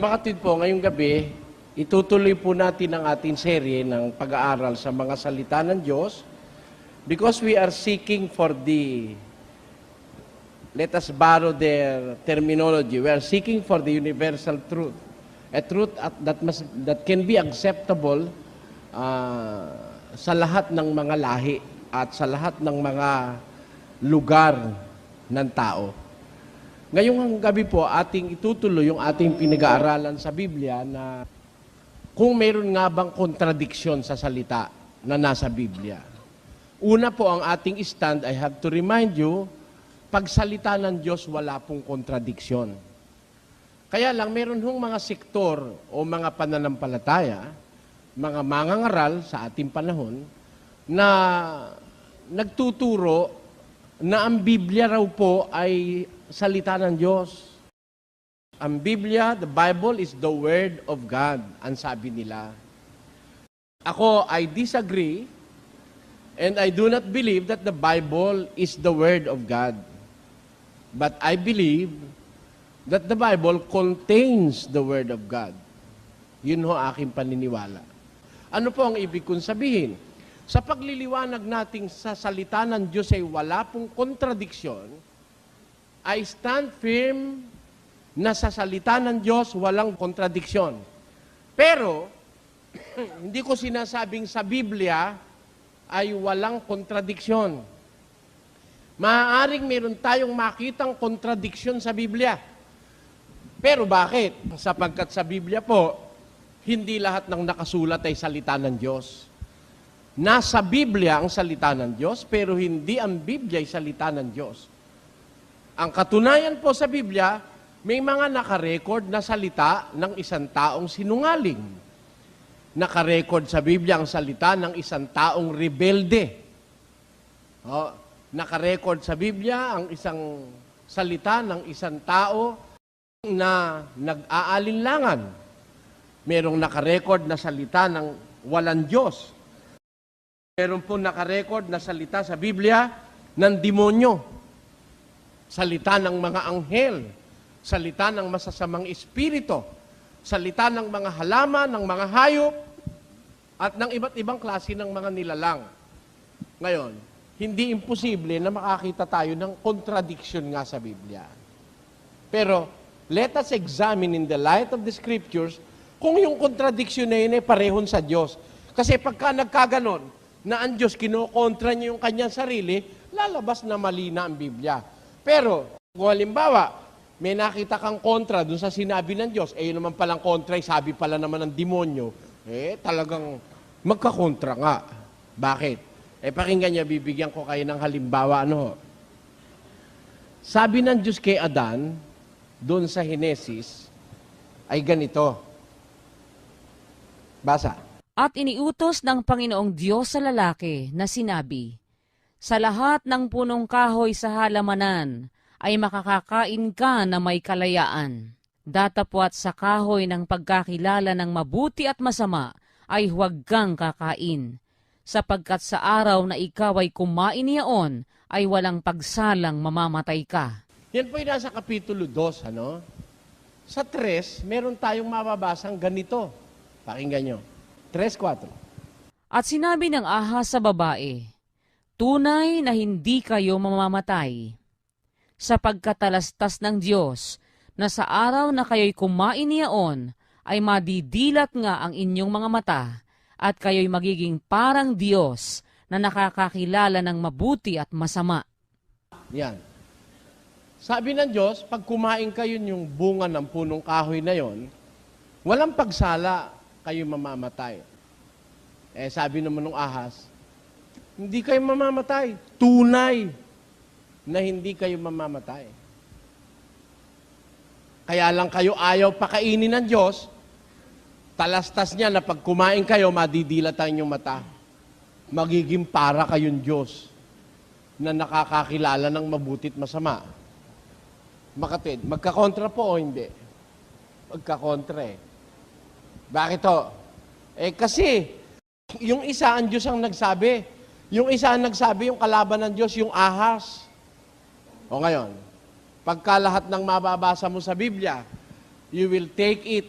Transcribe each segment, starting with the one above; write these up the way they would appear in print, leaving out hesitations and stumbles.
Makatid po, ngayong gabi, itutuloy po natin ang ating serye ng pag-aaral sa mga salita ng Diyos because we are seeking for let us borrow their terminology, we are seeking for the universal truth, a truth that can be acceptable sa lahat ng mga lahi at sa lahat ng mga lugar ng tao. Ngayong gabi po, ating itutuloy yung ating pinag-aaralan sa Biblia na kung mayroon nga bang kontradiksyon sa salita na nasa Biblia. Una po ang ating stand, I have to remind you, pag salita ng Diyos, wala pong kontradiksyon. Kaya lang, meron hong mga sektor o mga pananampalataya, mga mangangaral sa ating panahon, na nagtuturo na ang Biblia raw po ay salita ng Diyos. Ang Biblia, the Bible, is the Word of God, ang sabi nila. Ako, I disagree, and I do not believe that the Bible is the Word of God. But I believe that the Bible contains the Word of God. Yun ho aking paniniwala. Ano po ang ibig kong sabihin? Sa pagliliwanag natin sa salita ng Diyos ay wala pong kontradiksyon. I stand firm na sa salita ng Diyos walang kontradiksyon. Pero, hindi ko sinasabing sa Biblia ay walang kontradiksyon. Maaaring meron tayong makitang kontradiksyon sa Biblia. Pero bakit? Sapagkat sa Biblia po, hindi lahat ng nakasulat ay salita ng Diyos. Nasa Biblia ang salita ng Diyos, pero hindi ang Biblia ay salita ng Diyos. Ang katunayan po sa Biblia, may mga nakarecord na salita ng isang taong sinungaling. Nakarecord sa Biblia ang salita ng isang taong rebelde. Nakarecord sa Biblia ang isang salita ng isang tao na nag-aalinlangan. Merong nakarecord na salita ng walang Diyos. Meron po nakarecord na salita sa Biblia ng demonyo. Salita ng mga anghel, salita ng masasamang espiritu, salita ng mga halaman, ng mga hayop, at ng iba't ibang klase ng mga nilalang. Ngayon, hindi imposible na makakita tayo ng contradiction nga sa Biblia. Pero, let us examine in the light of the Scriptures kung yung contradiction na yun ay parehon sa Diyos. Kasi pagka nagkaganon, na ang Diyos kinokontra niya yung kanyang sarili, lalabas na mali na ang Biblia. Pero, kung halimbawa, may nakita kang kontra dun sa sinabi ng Diyos, yun naman palang kontra, sabi pala naman ng demonyo, talagang magkakontra nga. Bakit? Pakinggan niya, bibigyan ko kayo ng halimbawa. Sabi ng Diyos kay Adan, dun sa Henesis, ay ganito. Basa. At iniutos ng Panginoong Diyos sa lalaki na sinabi, sa lahat ng punong kahoy sa halamanan ay makakakain ka na may kalayaan. Datapwat sa kahoy ng pagkakilala ng mabuti at masama ay huwag kang kakain, sapagkat sa araw na ikaw ay kumain niyaon ay walang pagsalang mamamatay ka. Yan po yung nasa Kapitulo 2, Sa 3, meron tayong mababasang ganito. Pakinggan nyo. 3:4. At sinabi ng ahas sa babae, tunay na hindi kayo mamamatay, sapagkat talastas ng Diyos na sa araw na kayo'y kumain niyaon ay madidilat nga ang inyong mga mata at kayo'y magiging parang Diyos na nakakakilala ng mabuti at masama. Yan. Sabi ng Diyos, pag kumain kayo yung bunga ng punong kahoy na yon, walang pagsala kayo mamamatay. Sabi naman ng ahas, hindi kayo mamamatay. Tunay na hindi kayo mamamatay. Kaya lang kayo ayaw pakainin ng Diyos, talastas niya na pag kumain kayo, madidilat ang inyong mata. Magiging para kayong Diyos na nakakakilala ng mabutit masama. Makatid, magkakontra po o hindi? Magkakontra Bakit to? Kasi, yung isa ang Diyos ang nagsabi. Yung isa ang nagsabi, yung kalaban ng Diyos, yung ahas. O ngayon, pagka lahat ng mababasa mo sa Biblia you will take it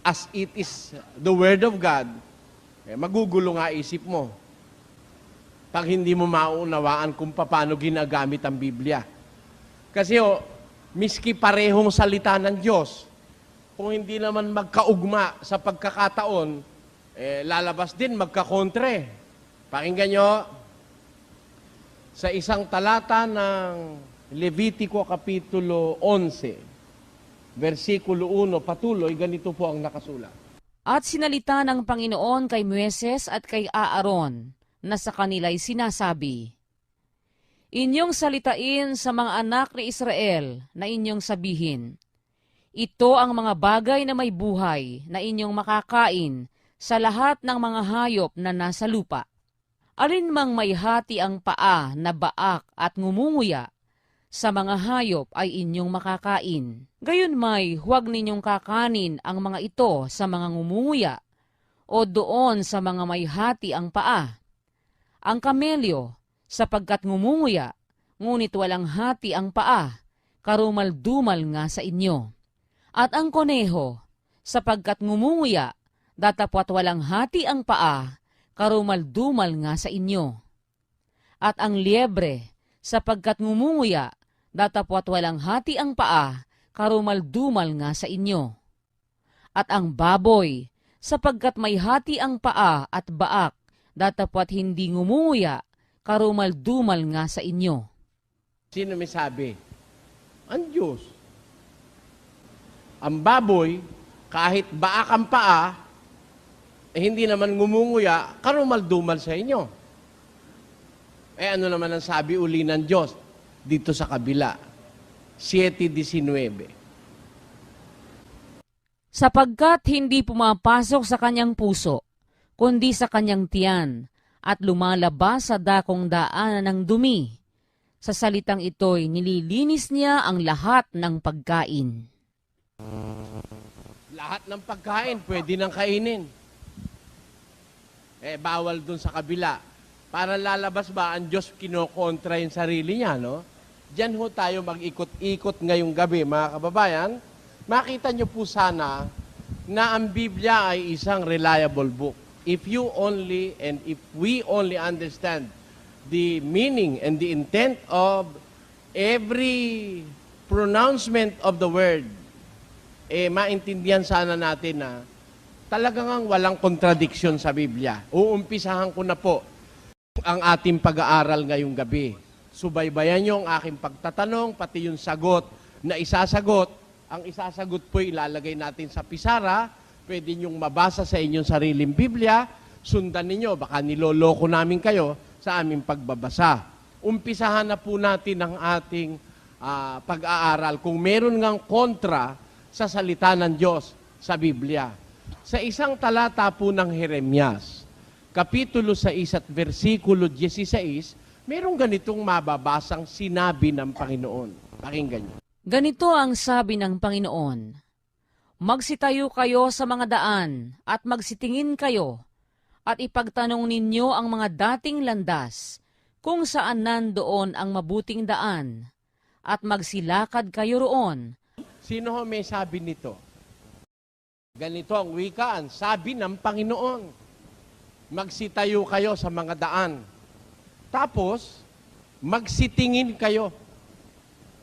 as it is the Word of God, magugulo nga isip mo. Pag hindi mo maunawaan kung paano ginagamit ang Biblia. Kasi miski parehong salita ng Diyos, kung hindi naman magkaugma sa pagkakataon, lalabas din magkakontre. Pakinggan nyo, sa isang talata ng Levitico Kapitulo 11, versikulo 1, patuloy, ganito po ang nakasulat. At sinalita ng Panginoon kay Moises at kay Aaron, na sa kanila'y sinasabi, inyong salitain sa mga anak ni Israel na inyong sabihin, ito ang mga bagay na may buhay na inyong makakain sa lahat ng mga hayop na nasa lupa. Alin mang may hati ang paa na baak at ngumunguya, sa mga hayop ay inyong makakain. Gayunmay, huwag ninyong kakanin ang mga ito sa mga ngumunguya o doon sa mga may hati ang paa. Ang kamelyo, sapagkat ngumunguya, ngunit walang hati ang paa, karumal-dumal nga sa inyo. At ang koneho, sapagkat ngumunguya, datapwat walang hati ang paa, karumal-dumal nga sa inyo. At ang liebre, sapagkat ngumunguya, datapwat walang hati ang paa, karumal-dumal nga sa inyo. At ang baboy, sapagkat may hati ang paa at baak, datapwat hindi ngumunguya, karumal-dumal nga sa inyo. Sino may sabi? Ang Diyos. Ang baboy, kahit baak ang paa, hindi naman ngumunguya, karumal-dumal sa inyo. Ano naman ang sabi uli ng Diyos dito sa kabila? 7:19. Sapagkat hindi pumapasok sa kanyang puso, kundi sa kanyang tiyan, at lumalabas sa dakong daanan ng dumi. Sa salitang ito'y nililinis niya ang lahat ng pagkain. Lahat ng pagkain, pwede nang kainin. Bawal dun sa kabila. Para lalabas ba ang Diyos kinokontra yung sarili niya, no? Diyan ho tayo mag-ikot-ikot ngayong gabi, mga kababayan. Makita nyo po sana na ang Biblia ay isang reliable book. If you only and if we only understand the meaning and the intent of every pronouncement of the word, maintindihan sana natin na talagang walang contradiction sa Biblia. Uumpisahan ko na po ang ating pag-aaral ngayong gabi. Subaybayan niyo ang aking pagtatanong, pati yung sagot na isasagot. Ang isasagot po ilalagay natin sa pisara. Pwede niyong mabasa sa inyong sariling Biblia. Sundan ninyo, baka niloloko namin kayo sa aming pagbabasa. Umpisahan na po natin ang ating pag-aaral kung meron ngang kontra sa salita ng Diyos sa Biblia. Sa isang talata po ng Jeremias, Kapitulo 6 at versikulo 16, merong ganitong mababasang sinabi ng Panginoon. Pakinggan niyo. Ganito ang sabi ng Panginoon, magsitayo kayo sa mga daan at magsitingin kayo at ipagtanong ninyo ang mga dating landas kung saan nandoon ang mabuting daan at magsilakad kayo roon. Sino ho may sabi nito? Ganito ang wikaan, sabi ng Panginoon. Magsitayo kayo sa mga daan. Tapos, magsitingin kayo.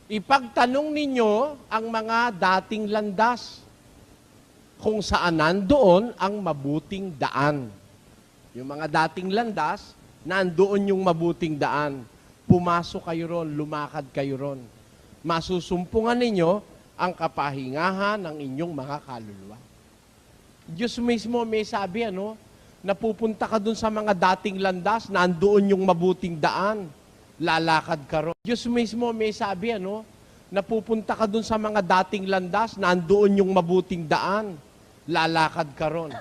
Ipagtanong ninyo ang mga dating landas kung saan nandoon ang mabuting daan. Yung mga dating landas, nandoon yung mabuting daan. Pumasok kayo ron, lumakad kayo ron. Masusumpungan ninyo ang kapahingahan ng inyong mga kaluluwa. Diyos mismo may sabi, napupunta ka dun sa mga dating landas, nandoon yung mabuting daan, lalakad ka ron. Diyos mismo may sabi, napupunta ka dun sa mga dating landas, nandoon yung mabuting daan, lalakad ka ron.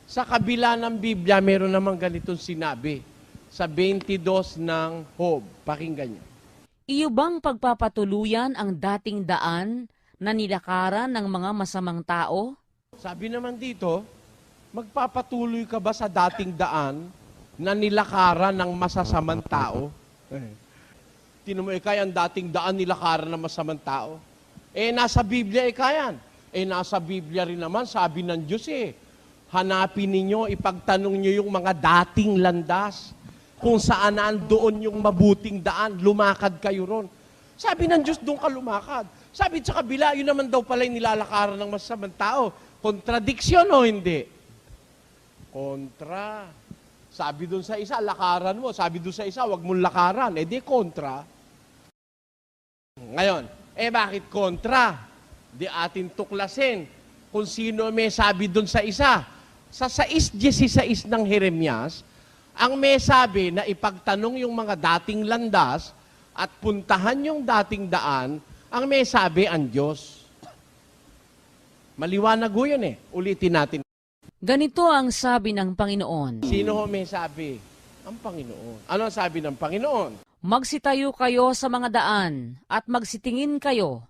Sa kabila ng Biblia, meron namang ganitong sinabi, sa 22 ng Job. Pakinggan niyo. Iyo bang pagpapatuluyan ang dating daan na nilakaran ng mga masamang tao? Sabi naman dito, magpapatuloy ka ba sa dating daan na nilakaran ng masasamang tao? Tinan mo, ang dating daan nilakaran ng masamang tao. Nasa Biblia, yan. Nasa Biblia rin naman, sabi ng Diyos hanapin ninyo, ipagtanong nyo yung mga dating landas, kung saan doon yung mabuting daan, lumakad kayo ron. Sabi ng Diyos, doon ka lumakad. Sabi sa kabila, yun naman daw pala yung nilalakaran ng masasamang tao. Kontradiksyon o hindi? Kontra. Sabi doon sa isa, lakaran mo. Sabi doon sa isa, wag mong lakaran. Di kontra. Ngayon, bakit kontra? Di atin tuklasin kung sino may sabi doon sa isa. Sa 6:16 ng Jeremias, ang may sabi na ipagtanong yung mga dating landas at puntahan yung dating daan, ang may sabi ang Diyos. Maliwanag ho yun Ulitin natin. Ganito ang sabi ng Panginoon. Sino ho may sabi? Ang Panginoon. Ano ang sabi ng Panginoon? Magsitayo kayo sa mga daan at magsitingin kayo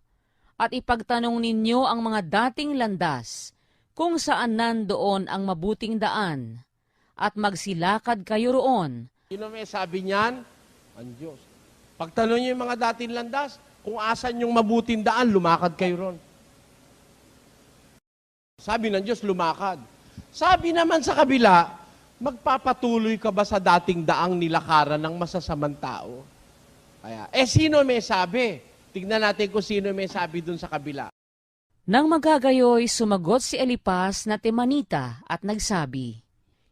at ipagtanong ninyo ang mga dating landas kung saan nandoon ang mabuting daan at magsilakad kayo roon. Sino may sabi niyan? Ang Diyos. Pagtanong niyo yung mga dating landas, kung asan yung mabuting daan, lumakad kayo ron. Sabi ng Diyos, lumakad. Sabi naman sa kabila, magpapatuloy ka ba sa dating daang nilakaran ng masasamang tao? Kaya, sino may sabi? Tignan natin kung sino may sabi dun sa kabila. Nang magagayoy, sumagot si Elipas na Temanita at nagsabi,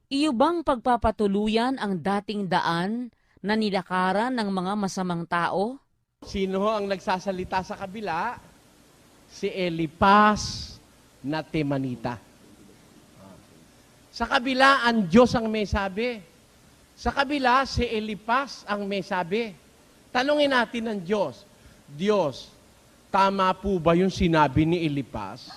iyo bang pagpapatuluyan ang dating daan na nilakaran ng mga masamang tao? Sino ho ang nagsasalita sa kabila? Si Elipas na Temanita. Sa kabila, ang Diyos ang may sabi. Sa kabila, si Elipas ang may sabi. Tanungin natin ng Diyos, Diyos, tama po ba yung sinabi ni Elipas?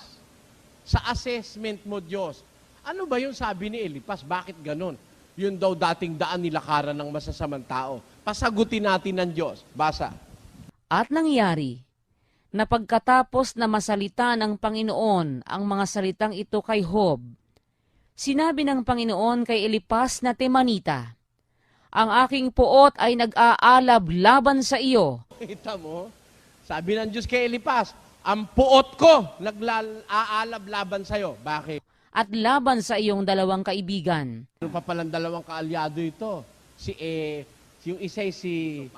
Sa assessment mo, Diyos, ano ba yung sabi ni Elipas? Bakit ganon? Yun daw dating daan nilakaran ng masasamang tao. Pasagutin natin ng Diyos. Basa. At nangyari, na pagkatapos na masalita ng Panginoon ang mga salitang ito kay Job, sinabi ng Panginoon kay Elipas na Temanita, ang aking puot ay nag-aalab laban sa iyo. Kita mo? Sabi ng Diyos kay Elipas, ang puot ko nag-aalab laban sa'yo. Bakit? At laban sa iyong dalawang kaibigan. Ano pa palang dalawang kaalyado ito? Yung isa ay si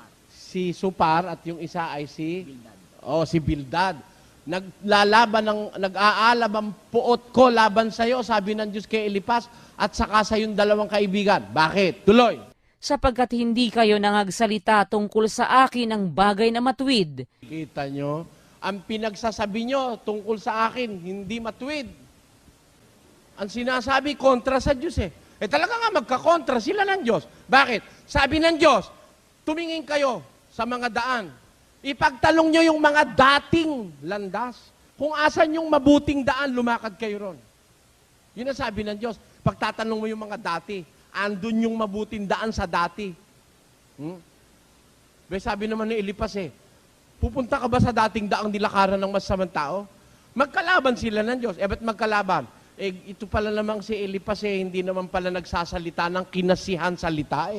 Supar at yung isa ay si Bildad. Nag-aalab ang puot ko laban sa iyo, sabi ng Diyos kay Elipas, at saka sa yung dalawang kaibigan. Bakit? Tuloy. Sapagkat hindi kayo nangagsalita tungkol sa akin ng bagay na matuwid. Kita nyo? Ang pinagsasabi nyo tungkol sa akin, hindi matuwid. Ang sinasabi, kontra sa Diyos talaga nga magkakontra sila ng Diyos. Bakit? Sabi ng Diyos, tumingin kayo sa mga daan. Ipagtalong nyo yung mga dating landas. Kung asan yung mabuting daan, lumakad kayo ron. Yun ang sabi ng Diyos. Pagtatanong mo yung mga dati, andun yung mabuting daan sa dati. Sabi naman ni Elipas pupunta ka ba sa dating daang nilakaran ng masasamang tao? Magkalaban sila ng Diyos. Ba't magkalaban? Ito pala namang si Elipas hindi naman pala nagsasalita ng kinasihan salita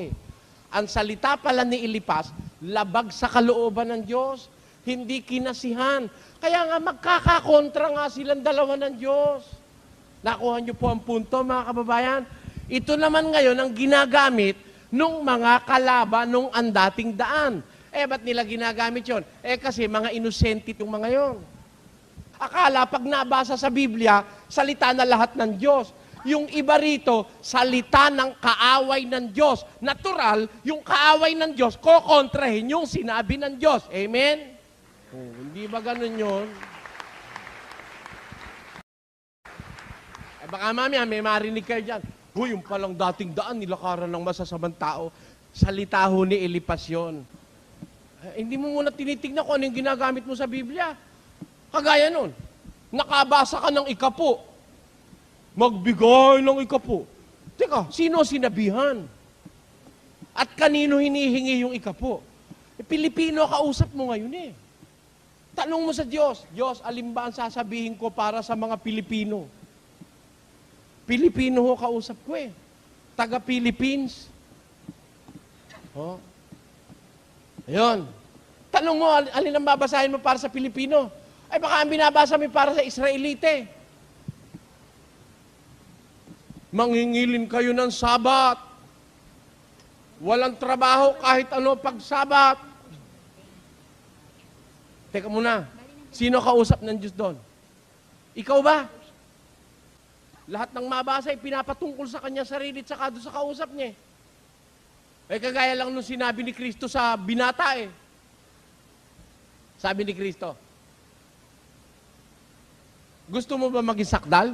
Ang salita pala ni Elipas, labag sa kalooban ng Diyos, hindi kinasihan. Kaya nga magkakakontra nga silang dalawa ng Diyos. Nakuha niyo po ang punto, mga kababayan? Ito naman ngayon ang ginagamit nung mga kalaban nung ang dating daan. Ba't nila ginagamit yon? Kasi mga inosente yung mga yon. Akala pag nabasa sa Biblia, salita na lahat ng Diyos. Yung iba rito, salita ng kaaway ng Diyos. Natural, yung kaaway ng Diyos, kokontrahin yung sinabi ng Diyos. Amen? Hindi ba ganun yun? Baka mamaya may marinig kayo dyan. Yung palang dating daan, nilakaran ng masasamang tao. Salita ho ni Elipas yun. Hindi mo muna tinitignan kung ano yung ginagamit mo sa Biblia. Kagaya nun, nakabasa ka ng ikapo. Magbigay ng ikapo. Teka, sino sinabihan? At kanino hinihingi yung ikapo? Pilipino kausap mo ngayon Tanong mo sa Diyos, Diyos, alin ba ang sasabihin ko para sa mga Pilipino? Pilipino ho kausap ko Taga-Philippines. Ayun. Tanong mo, alin ang babasahin mo para sa Pilipino? Ay baka ang binabasa mo para sa Israelite. Mangingilin kayo ng Sabat. Walang trabaho kahit ano pag Sabat. Teka muna, sino kausap ng Diyos doon? Ikaw ba? Lahat ng mabasa ay pinapatungkol sa kanya sarili at saka doon sa kausap niya. Eh kagaya lang nung sinabi ni Kristo sa binata eh. Sabi ni Kristo, gusto mo ba maging sakdal?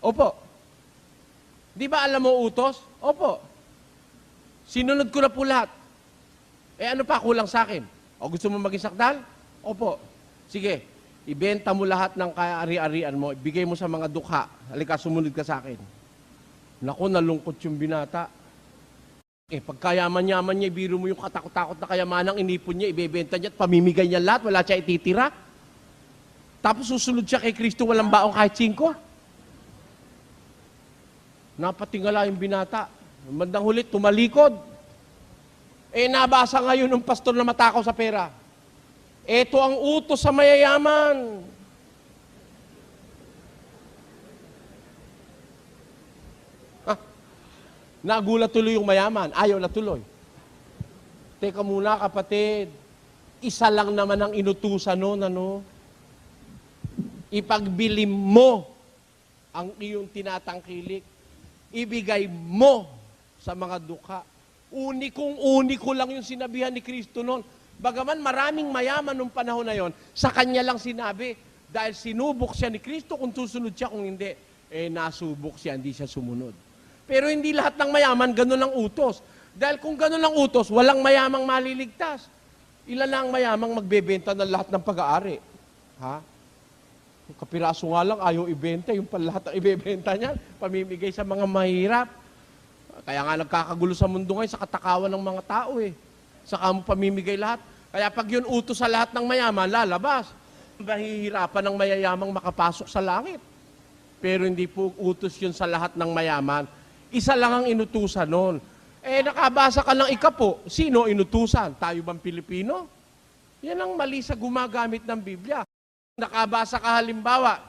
Opo. Di ba alam mo utos? Opo. Sinunod ko na po lahat. Eh ano pa kulang sa akin? O gusto mo maging sakdal? Opo. Sige, ibenta mo lahat ng kaari-arian mo, ibigay mo sa mga dukha. Halika, sumunod ka sa akin. Naku, nalungkot yung binata. Eh, pagkayaman-yaman niya, biro mo yung katakot-takot na kayamanang inipon niya, ibebenta niya at pamimigay niya lahat, wala siya ititira. Tapos susunod siya kay Kristo, walang baong kahit 5. Napatingala yung binata. Bandang huli, tumalikod. Eh, nabasa ngayon ng pastor na matakaw sa pera. Ito ang utos sa mayayaman. Nagulat tuloy yung mayaman. Ayaw na tuloy. Teka muna, kapatid. Isa lang naman ang inutusan noon, ano? Ipagbili mo ang iyong tinatangkilik. Ibigay mo sa mga dukha. Unikong-uniko lang yung sinabihan ni Kristo noon. Bagaman maraming mayaman nung panahon na yon, sa kanya lang sinabi. Dahil sinubok siya ni Kristo kung susunod siya, kung hindi, eh nasubok siya, hindi siya sumunod. Pero hindi lahat ng mayaman, ganun ang utos. Dahil kung ganun ang utos, walang mayamang maliligtas. Ilan lang ang mayamang magbebenta ng lahat ng pag-aari? Ha? Kapiraso nga lang, ayaw ibenta, yung lahat ng ibebenta niya, pamimigay sa mga mahirap. Kaya nga nagkakagulo sa mundo ngayon sa katakawan ng mga tao eh. Saka mo pamimigay lahat. Kaya pag yun utos sa lahat ng mayaman, lalabas. Mahihirapan ng mayayamang makapasok sa langit. Pero hindi po utos yun sa lahat ng mayaman. Isa lang ang inutusan nun. Eh nakabasa ka ng ikapo, sino inutusan? Tayo bang Pilipino? Yan ang mali sa gumagamit ng Biblia. Nakabasa ka halimbawa,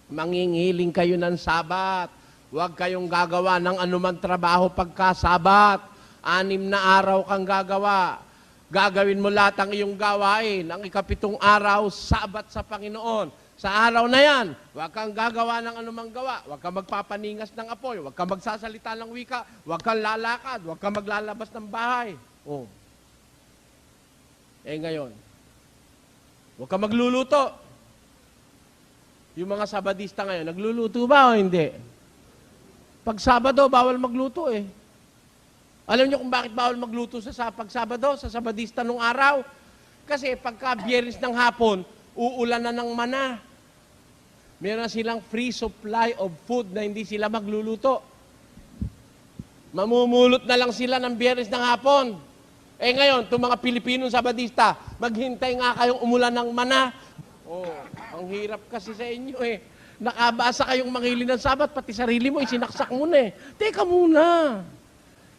mangingiling kayo ng Sabat. Huwag kayong gagawa ng anumang trabaho pagka Sabat. 6 na araw kang gagawa. Gagawin mo lahat ang iyong gawain. Ang 7 araw, Sabat sa Panginoon. Sa araw na yan, huwag kang gagawa ng anumang gawa. Huwag kang magpapaningas ng apoy. Huwag kang magsasalita ng wika. Huwag kang lalakad. Huwag kang maglalabas ng bahay. Oh. Eh ngayon, huwag kang magluluto. Yung mga Sabadista ngayon, nagluluto ba o hindi? Pag Sabado, bawal magluto eh. Alam niyo kung bakit bawal magluto sa pag Sabado, sa Sabadista nung araw? Kasi pagka Biyernes ng hapon, uulan na ng mana. Meron na silang free supply of food na hindi sila magluluto. Mamumulot na lang sila ng Biyernes ng hapon. Eh ngayon, itong mga Pilipinong Sabadista, maghintay nga kayong umulan ng mana. Oh, ang hirap kasi sa inyo eh. Nakabasa kayong mangili ng Sabat, pati sarili mo, isinaksak mo na eh. Teka muna.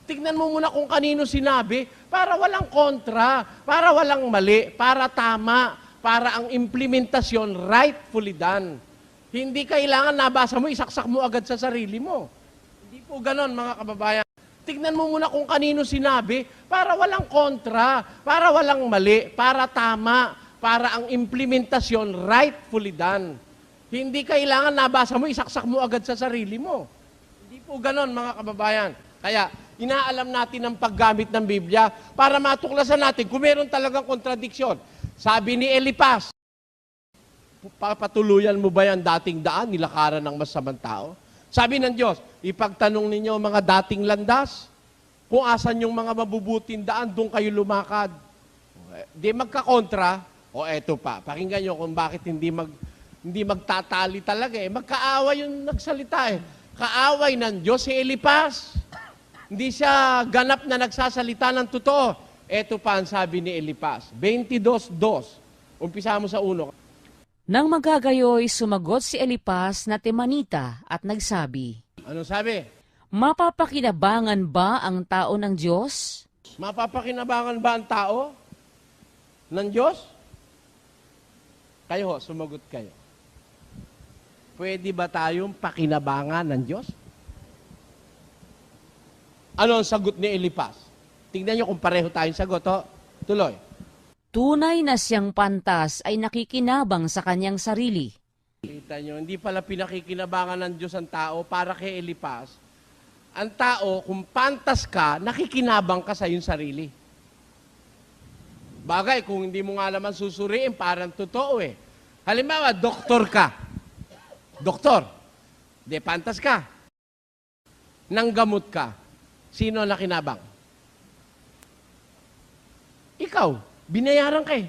Tignan mo muna kung kanino sinabi para walang kontra, para walang mali, para tama, para ang implementasyon rightfully done. Hindi kailangan nabasa mo, isaksak mo agad sa sarili mo. Hindi po ganon, mga kababayan. Tignan mo muna kung kanino sinabi para walang kontra, para walang mali, para tama, para ang implementasyon rightfully done. Hindi kailangan nabasa mo, isaksak mo agad sa sarili mo. Hindi po ganon, mga kababayan. Kaya, inaalam natin ang paggamit ng Biblia para matuklasan natin kung meron talagang kontradiksyon. Sabi ni Elipas, papatuluyan mo ba yan dating daan, nilakaran ng masamang tao? Sabi ng Diyos, ipagtanong ninyo mga dating landas, kung asan yung mga mabubuting daan, doon kayo lumakad. Di magkakontra, o eto pa, pakinggan nyo kung bakit hindi magtatali talaga eh. Magkaaway yung nagsalita eh. Kaaway ng Diyos si Elipas. Hindi siya ganap na nagsasalita ng totoo. Eto pa ang sabi ni Elipas. 22:2. Umpisa mo sa 1. Nang magagayoy, sumagot si Elipas na Temanita at nagsabi, Ano sabi? mapapakinabangan ba ang tao ng Diyos? Mapapakinabangan ba ang tao ng Diyos? Kayo ho, sumagot kayo. Pwede ba tayong pakinabangan ng Diyos? Ano ang sagot ni Elipas? Tingnan nyo kung pareho tayong sagot, ho. Tuloy. Tunay na siyang pantas ay nakikinabang sa kanyang sarili. Kita nyo, hindi pala pinakikinabangan ng Diyos ang tao para kay Elipas. Ang tao, kung pantas ka, nakikinabang ka sa iyong sarili. Bagay, kung hindi mo nga naman susuriin, parang totoo eh. Halimbawa, doktor ka. Doktor, de pantas ka. Nanggamot ka. Sino nakinabang? Ikaw, binayaran ka eh.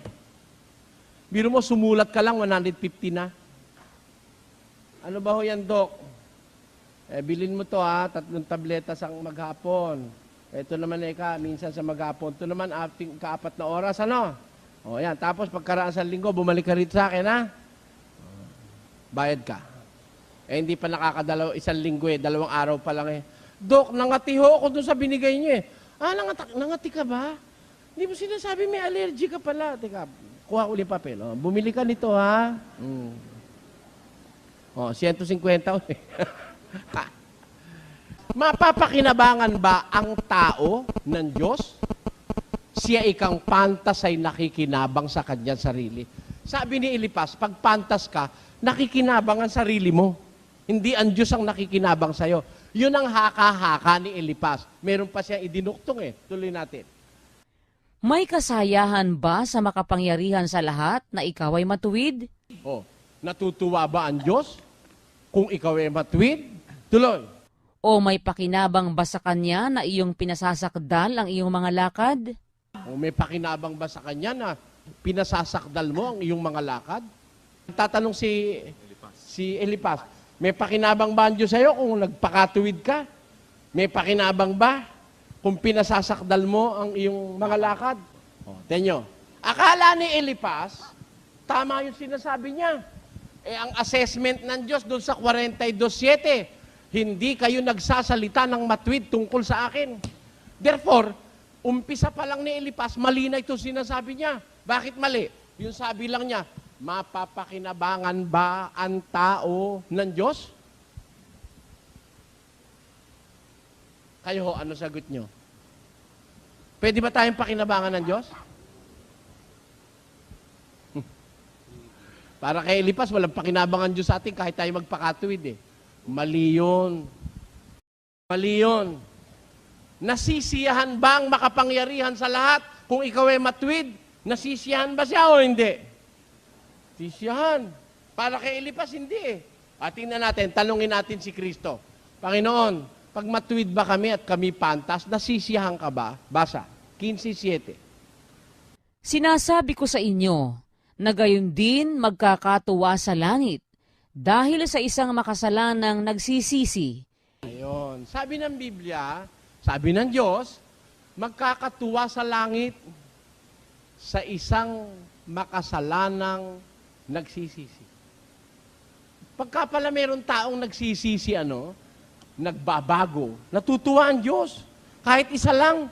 Biro mo, sumulat ka lang, 150 na. Ano ba ho yan, Dok? Bilin mo to ha, 3 tabletas ang maghapon. Ito naman minsan sa maghapon. Ito naman, ka-4 na oras, ano? O yan, tapos pagkaraan sa linggo, bumalik ka rito sa akin, ha? Bayad ka. Hindi pa nakakadalaw, 1 linggo 2 araw pa lang eh. Dok, nangati ho ako dun sa binigay niyo eh. Nangati ka ba? Hindi mo sinasabi may allergy ka pala. Teka, kuha ko ulit papel. Oh, bumili ka nito, ha? 150 ulit. Mapapakinabangan ba ang tao ng Diyos? Siya ikang pantas ay nakikinabang sa kanyang sarili. Sabi ni Elipas, pag pantas ka, nakikinabang ang sarili mo. Hindi ang Diyos ang nakikinabang sa'yo. Yun ang haka-haka ni Elipas. Meron pa siyang idinuktong eh. Tuloy natin. May kasayahan ba sa makapangyarihan sa lahat na ikaw ay matuwid? Natutuwa ba ang Diyos kung ikaw ay matuwid? Tuloy. O may pakinabang ba sa Kanya na iyong pinasasakdal ang iyong mga lakad? O may pakinabang ba sa Kanya na pinasasakdal mo ang iyong mga lakad? Tatanong si Elipas, may pakinabang ba ang Diyos sa'yo kung nagpakatuwid ka? May pakinabang ba kung pinasasakdal mo ang iyong mga lakad? Tenyo, akala ni Elipas, tama yung sinasabi niya. Ang assessment ng Diyos doon sa 42:7, hindi kayo nagsasalita ng matuwid tungkol sa akin. Therefore, umpisa pa lang ni Elipas, mali na ito sinasabi niya. Bakit mali? Yung sabi lang niya, mapapakinabangan ba ang tao ng Diyos? Kayo ho, ano sagot nyo? Pwede ba tayong pakinabangan ng Diyos? Para kay Elipas, walang pakinabangan Diyos sa atin kahit tayo magpakatuwid eh. Mali yun. Mali yun. Nasisiyahan ba ang makapangyarihan sa lahat kung ikaw ay matuwid? Nasisiyahan ba siya o hindi? Sisiyahan. Para kay Elipas, hindi eh. At tingnan natin, tanungin natin si Kristo. Panginoon, pag matuwid ba kami at kami pantas, nasisiyahan ka ba? Basa, 15:7. Sinasabi ko sa inyo, na gayon din magkakatuwa sa langit, dahil sa isang makasalanang nagsisisi. Ayun. Sabi ng Biblia, sabi ng Diyos, magkakatuwa sa langit sa isang makasalanang nagsisisi. Pagka pala meron taong nagsisisi, nagbabago, natutuwa ang Diyos. Kahit isa lang.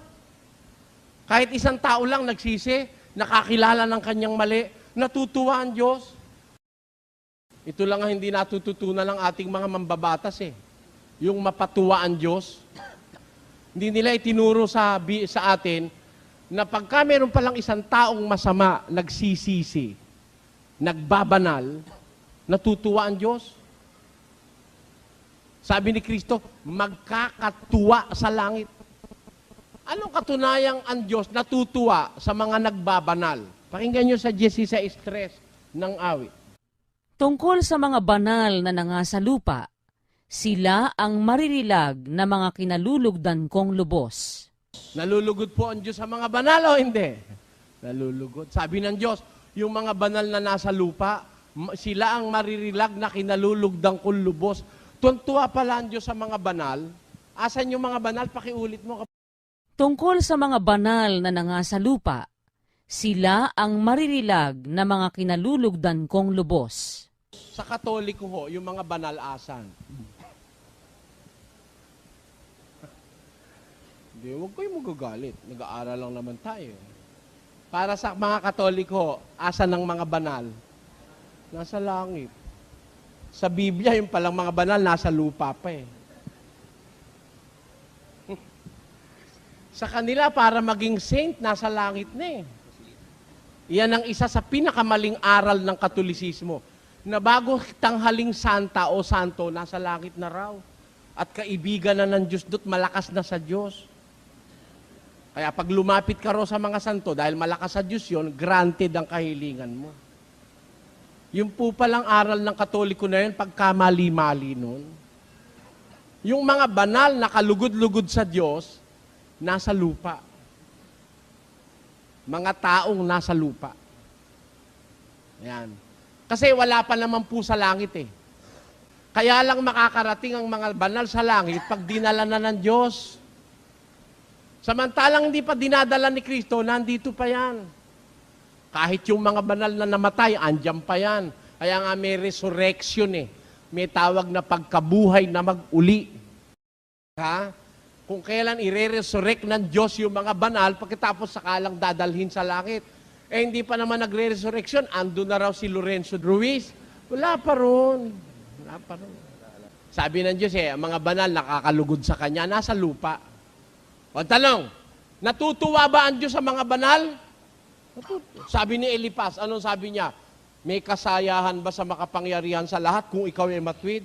Kahit isang tao lang nagsisi, nakakilala ng kanyang mali, natutuwa ang Diyos. Ito lang ang hindi natututunan ng ating mga mambabatas eh. Yung mapatuwa ang Diyos. Hindi nila itinuro sa atin na pagka meron palang isang taong masama, nagsisisi, nagbabanal, natutuwa ang Diyos. Sabi ni Kristo, magkakatuwa sa langit. Anong katunayang ang Diyos natutuwa sa mga nagbabanal? Pakinggan nyo sa 16:3 ng awit. Tungkol sa mga banal na nangasalupa, sila ang maririlag na mga kinalulugdan kong lubos. Nalulugod po ang Diyos sa mga banal o hindi? Nalulugod. Sabi ng Diyos, yung mga banal na nasa lupa, sila ang maririlag na kinalulugdan kong lubos. Tuntua pala ang Diyos sa mga banal. Asan yung mga banal? Pakiulit mo. Tungkol sa mga banal na nangasalupa, sila ang maririlag na mga kinalulugdan kong lubos. Sa Katoliko ho, yung mga banal asan. Hindi, huwag kayo magagalit. Nag-aaral lang naman tayo. Para sa mga Katoliko, asan ng mga banal? Nasa langit. Sa Biblia, yung palang mga banal, nasa lupa pa eh. Sa kanila, para maging saint, nasa langit na eh. Yan ang isa sa pinakamaling aral ng Katolisismo, na bago tanghaling santa o santo, nasa langit na raw. At kaibigan na ng Diyos do't, malakas na sa Diyos. Kaya pag lumapit ka raw sa mga santo, dahil malakas sa Diyos yun, granted ang kahilingan mo. Yung po palang aral ng Katoliko na yun, pagkamali-mali nun. Yung mga banal na kalugod-lugod sa Diyos, nasa lupa. Mga taong nasa lupa. Yan. Kasi wala pa naman po sa langit eh. Kaya lang makakarating ang mga banal sa langit pag dinala na ng Diyos. Samantalang hindi pa dinadala ni Kristo, nandito pa yan. Kahit yung mga banal na namatay, andyan pa yan. Kaya nga may resurrection eh. May tawag na pagkabuhay na mag-uli. Ha? Kung kailan ire-resurrect ng Diyos yung mga banal, pagkatapos sakalang dadalhin sa langit. Eh hindi pa naman nagre-resurrection, ando na raw si Lorenzo Ruiz. Wala pa ron. Wala pa ron. Sabi ng Diyos ang mga banal nakakalugod sa Kanya, nasa lupa. O tanong, natutuwa ba ang Diyos sa mga banal? Sabi ni Elipas, anong sabi niya? May kasayahan ba sa makapangyarihan sa lahat kung ikaw ay matwid?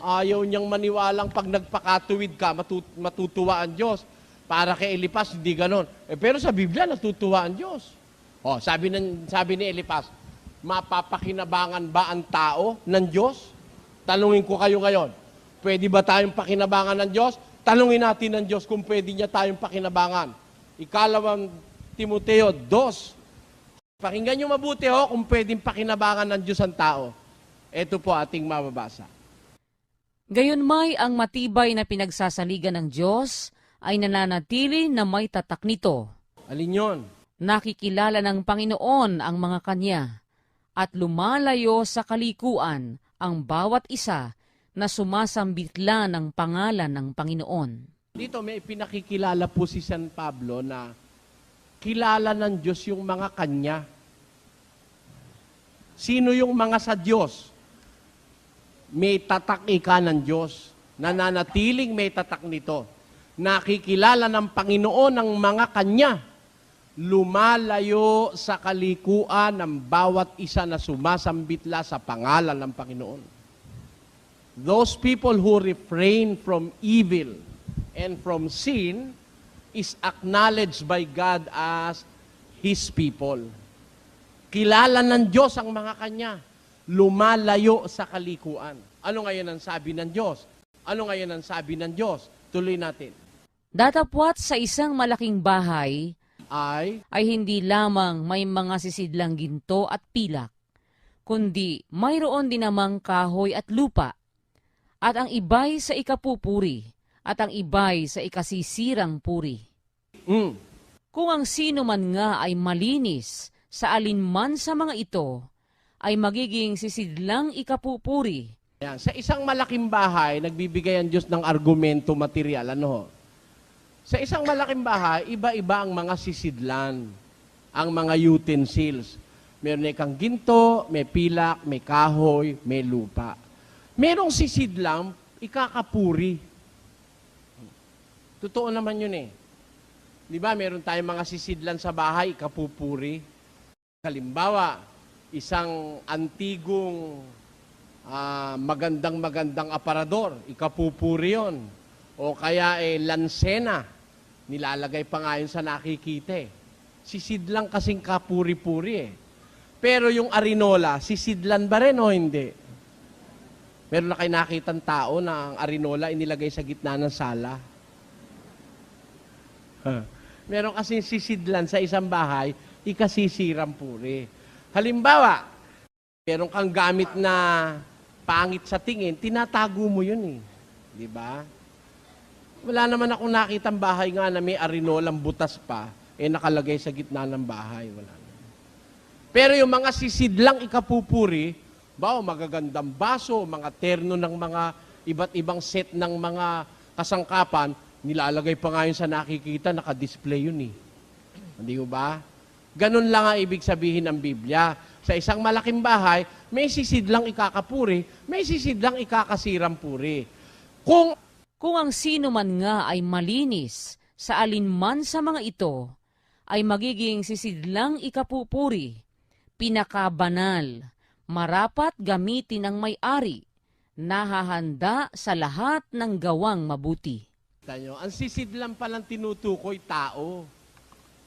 Ayaw niyang maniwalang pag nagpakatuwid ka, matutuwa ang Diyos. Para kay Elipas, hindi ganon. Pero sa Biblia, natutuwa ang Diyos. Sabi ni Elipas, mapapakinabangan ba ang tao ng Diyos? Tanungin ko kayo ngayon, pwede ba tayong pakinabangan ng Diyos? Tanungin natin ng Diyos kung pwede niya tayong pakinabangan. Ikalawang Timoteo 2. Pakinggan nyo mabuti kung pwedeng pakinabangan ng Diyos ang tao. Ito po ating mababasa. Gayunmay ang matibay na pinagsasaligan ng Diyos ay nananatili na may tatak nito. Alin yun? Nakikilala ng Panginoon ang mga kanya at lumalayo sa kalikuan ang bawat isa na sumasambitla ng pangalan ng Panginoon. Dito may pinakikilala po si San Pablo na kilala ng Diyos yung mga kanya. Sino yung mga sa Diyos? May tatak ika ng Diyos. Nananatiling may tatak nito. Nakikilala ng Panginoon ang mga kanya. Lumalayo sa kalikuan ng bawat isa na sumasambitla sa pangalan ng Panginoon. Those people who refrain from evil and from sin is acknowledged by God as His people. Kilala ng Diyos ang mga kanya. Lumalayo sa kalikuan. Ano ngayon ang sabi ng Diyos? Ano ngayon ang sabi ng Diyos? Tuloy natin. Datapwat sa isang malaking bahay Ay hindi lamang may mga sisidlang ginto at pilak, kundi mayroon din namang kahoy at lupa, at ang iba'y sa ikapupuri, at ang iba'y sa ikasisirang puri. Kung ang sino man nga ay malinis sa alinman sa mga ito, ay magiging sisidlang ikapupuri. Ayan. Sa isang malaking bahay, nagbibigay ang Diyos ng argumento material. Sa isang malaking bahay, iba-iba ang mga sisidlan, ang mga utensils. Meron kang ginto, may pilak, may kahoy, may lupa. Merong sisidlang ikakapuri. Totoo naman yun eh. Di ba, meron tayong mga sisidlan sa bahay, ikapupuri. Halimbawa, isang antigong magandang aparador, ikapupuri yun. O kaya lansena, nilalagay pa nga yun sa nakikita eh. Sisidlang kasing kapuri-puri eh. Pero yung arinola, sisidlan ba rin o hindi? Meron na kayo nakitang tao na ang arinola inilagay sa gitna ng sala. Meron kasing sisidlan sa isang bahay, ikasisirang puri. Halimbawa, meron kang gamit na pangit sa tingin, tinatago mo yun eh. Di ba? Wala naman akong nakitang bahay nga na may arinolang butas pa, nakalagay sa gitna ng bahay. Wala. Pero yung mga sisidlang ikapupuri, magagandang baso, mga terno ng mga iba't ibang set ng mga kasangkapan, nilalagay pa nga yun sa nakikita, nakadisplay yun eh. Hindi ba? Ganun lang ang ibig sabihin ng Biblia. Sa isang malaking bahay, may sisidlang ikakapuri, may sisidlang ikakasirang puri. Kung ang sino man nga ay malinis sa alinman sa mga ito, ay magiging sisidlang ikapupuri, pinakabanal, marapat gamitin ng may-ari, nahahanda sa lahat ng gawang mabuti. Tanyo, ang sisidlang palang tinutukoy tao.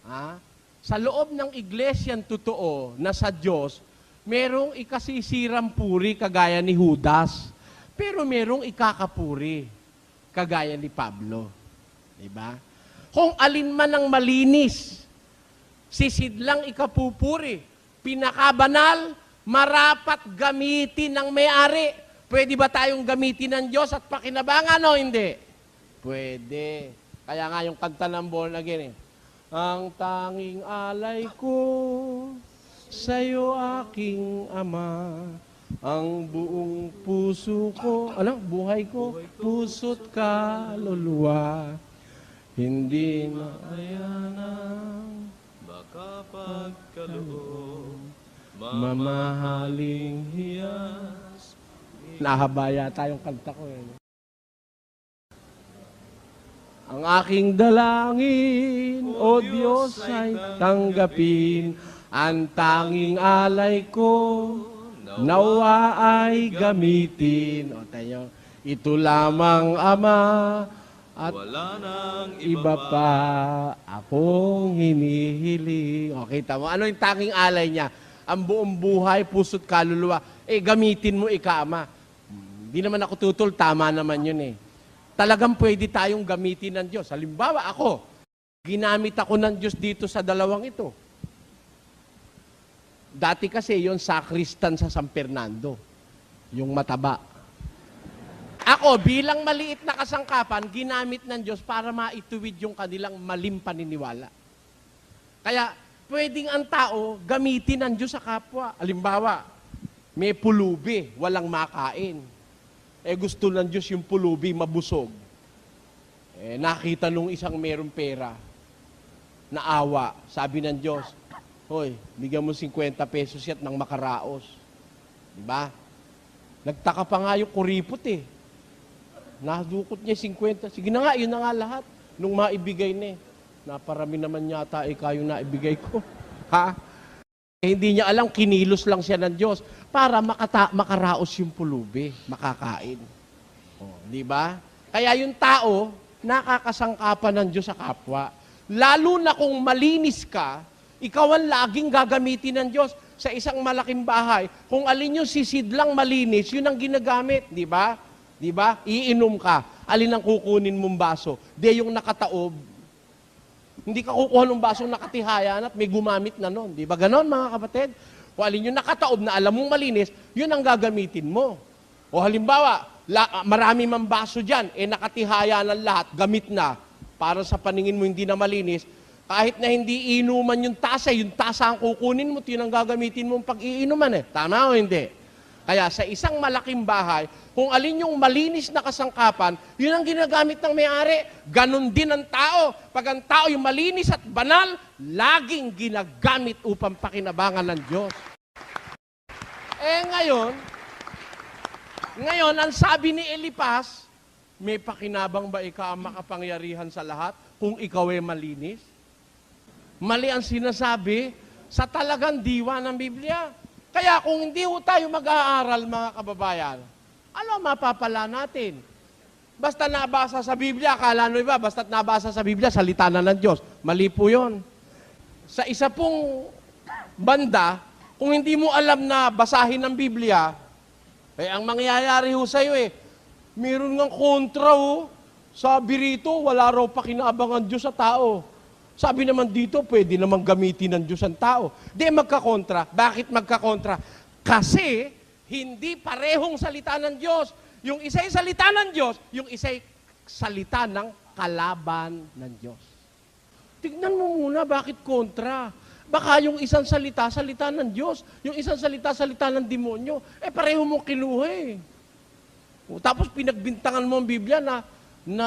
Ha? Sa loob ng iglesyang totoo na sa Diyos, merong ikasisirang puri kagaya ni Judas, pero merong ikakapuri kagaya ni Pablo. Diba? Kung alin man ang malinis, sisidlang ikapupuri, pinakabanal, marapat gamitin ng may-ari. Pwede ba tayong gamitin ng Diyos at pakinabangan o hindi? Pwede. Kaya nga yung kanta ng Born Again Ang tanging alay ko sa'yo aking Ama, ang buong puso ko, buhay ko, puso't kaluluwa, hindi na ayanan, baka pagkaloob, mamahaling hiyas. Nahabaya tayong kanta ko eh. Ang aking dalangin, O Diyos, ay tanggapin ang tanging alay ko, nawa ay gamitin. O tayo, ito lamang Ama, at wala nang iba pa akong hinihiling. O kita mo, ano yung tanging alay niya? Ang buong buhay, puso't kaluluwa. Gamitin mo, Ama. Hindi naman ako tutol, tama naman yun eh. Talagang pwede tayong gamitin ng Diyos. Halimbawa, ako, ginamit ako ng Diyos dito sa dalawang ito. Dati kasi yon sakristan sa San Fernando, yung mataba. Ako, bilang maliit na kasangkapan, ginamit ng Diyos para maituwid yung kanilang maling paniniwala. Kaya, pwedeng ang tao gamitin ng Diyos sa kapwa. Halimbawa, may pulubi, walang makain. Gusto ng Diyos yung pulubi mabusog. Nakita nung isang merong pera, naawa, sabi ng Diyos, hoy, bigyan mo 50 pesos yan nang makaraos. Diba? Nagtaka pa nga yung kuripot eh. Nadukot niya 50. Sige na nga, yun na nga lahat. Nung maibigay na naparami naman yata kayong naibigay ko. Ha? Hindi niya alam, kinilos lang siya ng Diyos para makaraos yung pulubi, makakain. Di ba? Kaya yung tao, nakakasangkapan ng Diyos sa kapwa. Lalo na kung malinis ka, ikaw ang laging gagamitin ng Diyos sa isang malaking bahay. Kung alin yung sisidlang malinis, yun ang ginagamit. Di ba? Di ba? Iinom ka. Alin ang kukunin mong baso? Di yung nakataob. Hindi ka kukuha ng basong nakatihayan at may gumamit na nun. Di ba ganon, mga kapatid? O alin yung nakataob na alam mong malinis, yun ang gagamitin mo. O halimbawa, marami mang baso dyan, nakatihaya ng lahat, gamit na. Para sa paningin mo hindi na malinis, kahit na hindi inuman yung tasa ang kukunin mo, yun ang gagamitin mo pag-iinuman eh. Tama o hindi? Kaya sa isang malaking bahay, kung alin yung malinis na kasangkapan, yun ang ginagamit ng may-ari. Ganon din ang tao. Pag ang tao yung malinis at banal, laging ginagamit upang pakinabangan ng Diyos. Ngayon, ang sabi ni Elipas, may pakinabang ba ikaw ang makapangyarihan sa lahat kung ikaw ay malinis? Mali ang sinasabi sa talagang diwa ng Biblia. Kaya kung hindi tayo mag-aaral, mga kababayan, ano mapapala natin? Basta nabasa sa Biblia, akala nyo iba, basta nabasa sa Biblia, salita na ng Diyos. Mali po yun. Sa isa pong banda, kung hindi mo alam na basahin ng Biblia, ang mangyayari ho sa'yo meron ng kontra sabi rito, wala raw pakinaabangan Diyos sa tao. Sabi naman dito, pwede naman gamitin ng Diyos ang tao. Di magkakontra. Bakit magkakontra? Kasi hindi parehong salita ng Diyos. Yung isa'y salita ng Diyos, yung isa'y salita ng kalaban ng Diyos. Tignan mo muna, bakit kontra? Baka yung isang salita ng Diyos. Yung isang salita ng demonyo. Pareho mo kinuha Tapos pinagbintangan mo ang Biblia na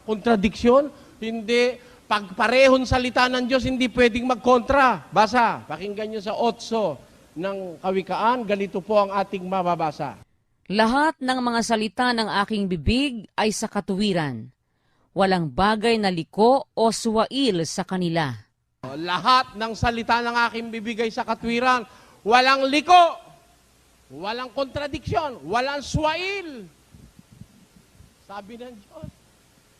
kontradiksyon. Hindi. Pag parehong salita ng Diyos, hindi pwedeng magkontra. Basa, pakinggan nyo sa 8, ng Kawikaan, ganito po ang ating mababasa. Lahat ng mga salita ng aking bibig ay sa katuwiran. Walang bagay na liko o suwail sa kanila. Lahat ng salita ng aking bibigay sa katwiran, walang liko, walang kontradiksyon, walang swail. Sabi ng Diyos,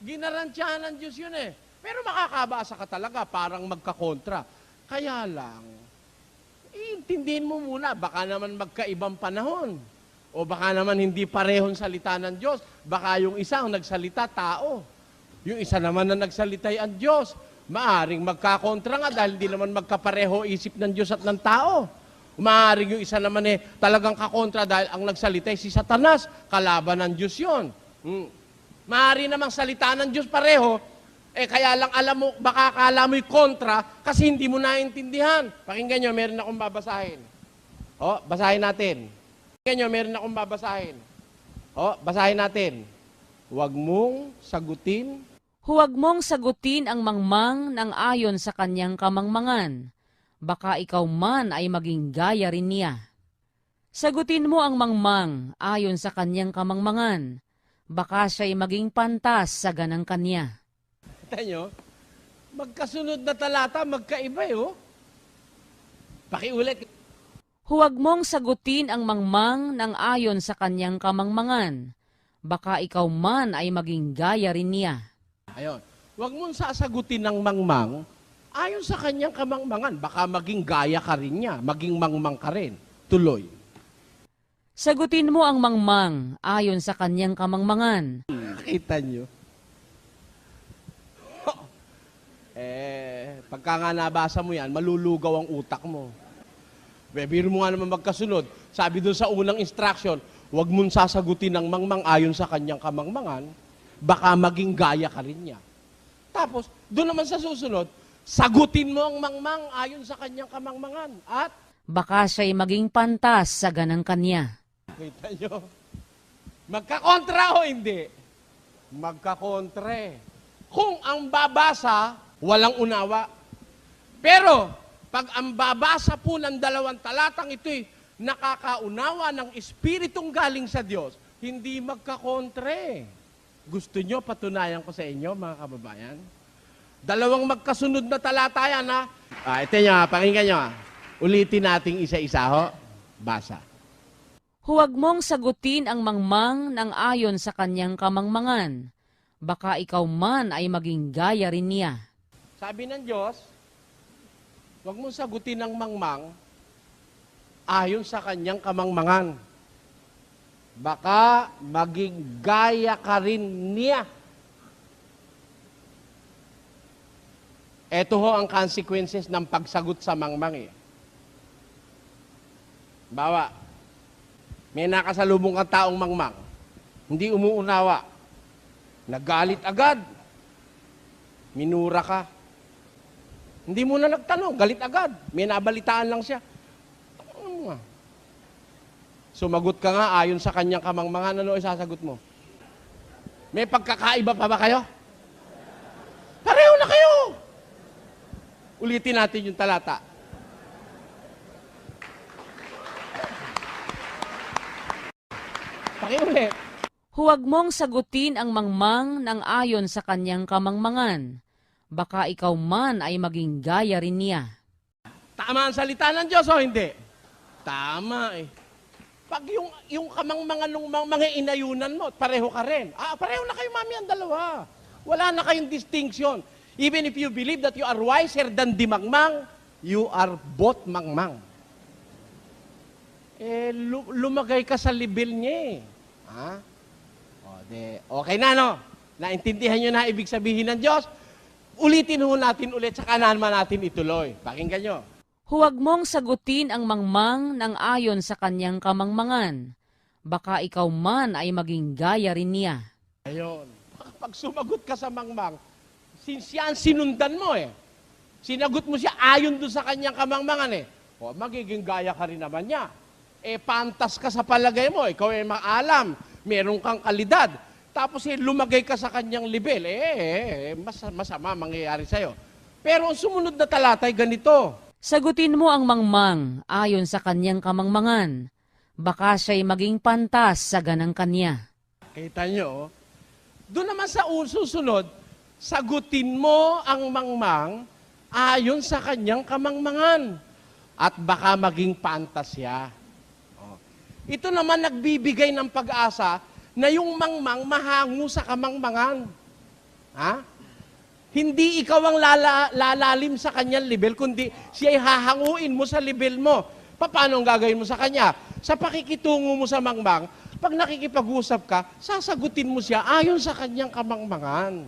ginarantyahan ng Diyos yun eh. Pero makakabasa ka talaga, parang magkakontra. Kaya lang, iintindihin mo muna, baka naman magkaibang panahon. O baka naman hindi parehong salita ng Diyos. Baka yung isa ang nagsalita, tao. Yung isa naman na nagsalita ay ang Diyos. Maaring magkakontra nga dahil hindi naman magkapareho isip ng Diyos at ng tao. Maaring yung isa naman talagang kakontra dahil ang nagsalita ay si Satanas, kalaban ng Diyos yun. Maaring namang salita ng Diyos pareho, kaya lang alam mo, baka akala mo'y kontra kasi hindi mo naintindihan. Pakinggan nyo, meron akong babasahin. Basahin natin. Pakinggan nyo, meron akong babasahin. Basahin natin. Huwag mong sagutin. Huwag mong sagutin ang mangmang ng ayon sa kanyang kamangmangan. Baka ikaw man ay maging gaya rin niya. Sagutin mo ang mangmang ayon sa kanyang kamangmangan. Baka siya'y maging pantas sa ganang kanya. Kita nyo, magkasunod na talata, magkaiba Pakiulit. Huwag mong sagutin ang mangmang ng ayon sa kanyang kamangmangan. Baka ikaw man ay maging gaya rin niya. Ayun. Huwag mong sasagutin ng mangmang ayon sa kanyang kamangmangan. Baka maging gaya ka rin niya, maging mangmang ka rin. Tuloy. Sagutin mo ang mangmang ayon sa kanyang kamangmangan. Kita nyo? Pagka nga nabasa mo yan, malulugaw ang utak mo. Biro mo nga naman magkasunod. Sabi doon sa unang instruction, huwag mong sasagutin ng mangmang ayon sa kanyang kamangmangan, baka maging gaya ka rin niya. Tapos, doon naman sa susunod, sagutin mo ang mangmang ayon sa kanyang kamangmangan. At, Baka siya'y maging pantas sa ganang kanya. kita nyo, magkakontra o hindi? Magkakontre. Kung ang babasa, walang unawa. Pero, pag ang babasa po ng dalawang talatang ito'y nakakaunawa ng Espiritong galing sa Diyos, hindi magkakontre. Gusto nyo, patunayan ko sa inyo, mga kababayan? Dalawang magkasunod na talata yan, ha? Ito nyo, pakinggan nyo. Ulitin nating isa-isa, ho? Basa. Huwag mong sagutin ang mangmang ng ayon sa kanyang kamangmangan. Baka ikaw man ay maging gaya rin niya. Sabi ng Diyos, huwag mong sagutin ng mangmang ayon sa kanyang kamangmangan. Baka maging gaya ka rin niya. Ito ho ang consequences ng pagsagot sa mangmang. Bawa, may nakasalubong kang taong mangmang, hindi umuunawa, nagalit agad, minura ka. Hindi mo na nagtanong, galit agad, may nabalitaan lang siya. Sumagot ka nga ayon sa kanyang kamangmangan, ano isasagot mo? May pagkakaiba pa ba kayo? Pareho na kayo! Ulitin natin yung talata. Pakiulit. Huwag mong sagutin ang mangmang ng ayon sa kanyang kamangmangan. Baka ikaw man ay maging gaya rin niya. Tama ang salita ng Diyos o hindi? Tama eh. Pag yung kamangmangan ng mga inayunan mo, pareho ka rin. Pareho na kayo, mami, ang dalawa. Wala na kayong distinction. Even if you believe that you are wiser than the mangmang, you are both mangmang. Lumagay ka sa level niya eh. Okay na, no? Naintindihan nyo na ibig sabihin ng Diyos? Ulitin ho natin ulit, saka naman natin ituloy. Pakinggan nyo. Huwag mong sagutin ang mangmang ng ayon sa kanyang kamangmangan. Baka ikaw man ay maging gaya rin niya. Ayun. Pag sumagot ka sa mangmang, yan sinundan mo eh. Sinagot mo siya ayon doon sa kanyang kamangmangan eh. Magiging gaya ka rin naman niya. Pantas ka sa palagay mo. Ikaw ay maalam. Meron kang kalidad. Tapos lumagay ka sa kanyang level. Masama mangyayari sa'yo. Pero ang sumunod na talata ay ganito. Sagutin mo ang mangmang ayon sa kanyang kamangmangan. Baka siya'y maging pantas sa ganang kanya. Kita nyo, oh. Doon naman sa susunod, sagutin mo ang mangmang ayon sa kanyang kamangmangan. At baka maging pantas siya. Oh. Ito naman nagbibigay ng pag-asa na yung mangmang mahango sa kamangmangan. Ha? Hindi ikaw ang lalalim sa kanyang level, kundi siya'y hahanguin mo sa level mo. Paano ang gagawin mo sa kanya? Sa pakikitungo mo sa mangmang, pag nakikipag-usap ka, sasagutin mo siya ayon sa kanyang kamangmangan.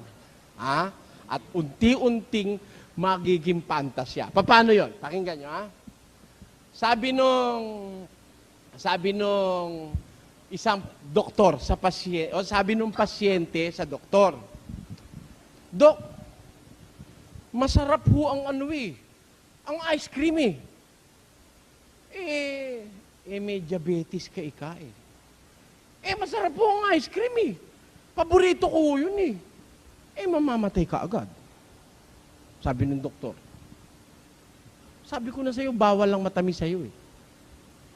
Ha? At unti-unting magiging pantas siya. Paano yon? Pakinggan nyo, ha? Sabi nung isang doktor sa pasyente, o sabi nung pasyente sa doktor, Dok, masarap ho ang ang ice cream eh. May diabetes ka ika eh. Masarap po ang ice cream eh. Paborito ko yun eh. Mamamatay ka agad. Sabi ng doktor. Sabi ko na sa'yo, bawal lang matamis sa'yo eh.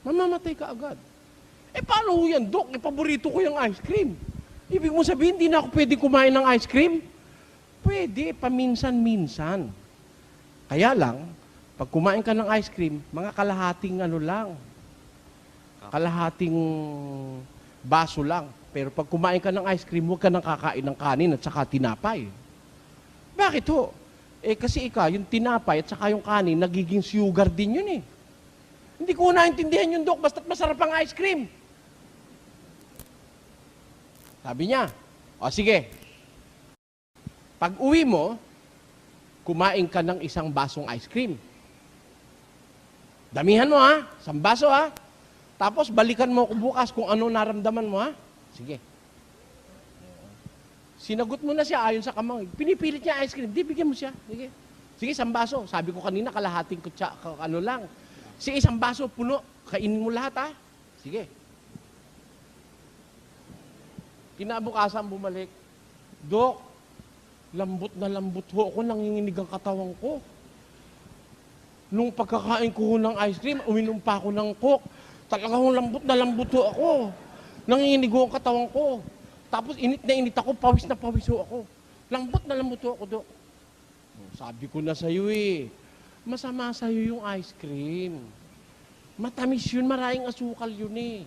Mamamatay ka agad. Paano ho yan, Dok? Paborito ko yung ice cream. Ibig mo sabihin, hindi na ako pwede kumain ng ice cream? Pwede, paminsan-minsan. Kaya lang, pag kumain ka ng ice cream, mga kalahating kalahating baso lang. Pero pag kumain ka ng ice cream, huwag ka nang kakain ng kanin at saka tinapay. Bakit ho? Kasi yung tinapay at saka yung kanin, nagiging sugar din yun eh. Hindi ko naintindihan yun, Dok, basta't masarap ang ice cream. Sabi niya, sige. Pag uwi mo, kumain ka ng isang basong ice cream. Damihan mo ha, isang baso ha. Tapos balikan mo bukas kung ano naramdaman mo ha. Sige. Sinagot mo na siya ayon sa kamang. Pinipilit niya ice cream, di bigyan mo siya. Sige. Sige, isang baso. Sabi ko kanina, kalahating kutsa, lang. Sige, isang baso, puno. Kainin mo lahat ha. Sige. Kinabukasan bumalik. Dok, lambot na lambot ho ako, nanginginig ang katawan ko. Nung pagkakain ko ho ng ice cream, uminom pa ako ng Coke. Talagang lambot na lambot ho ako. Nanginginig ho ang katawan ko. Tapos init na init ako, pawis na pawis ho ako. Lambot na lambot ho ako, Dok. Sabi ko na sa'yo masama sa'yo yung ice cream. Matamis yun, maraming asukal yun eh.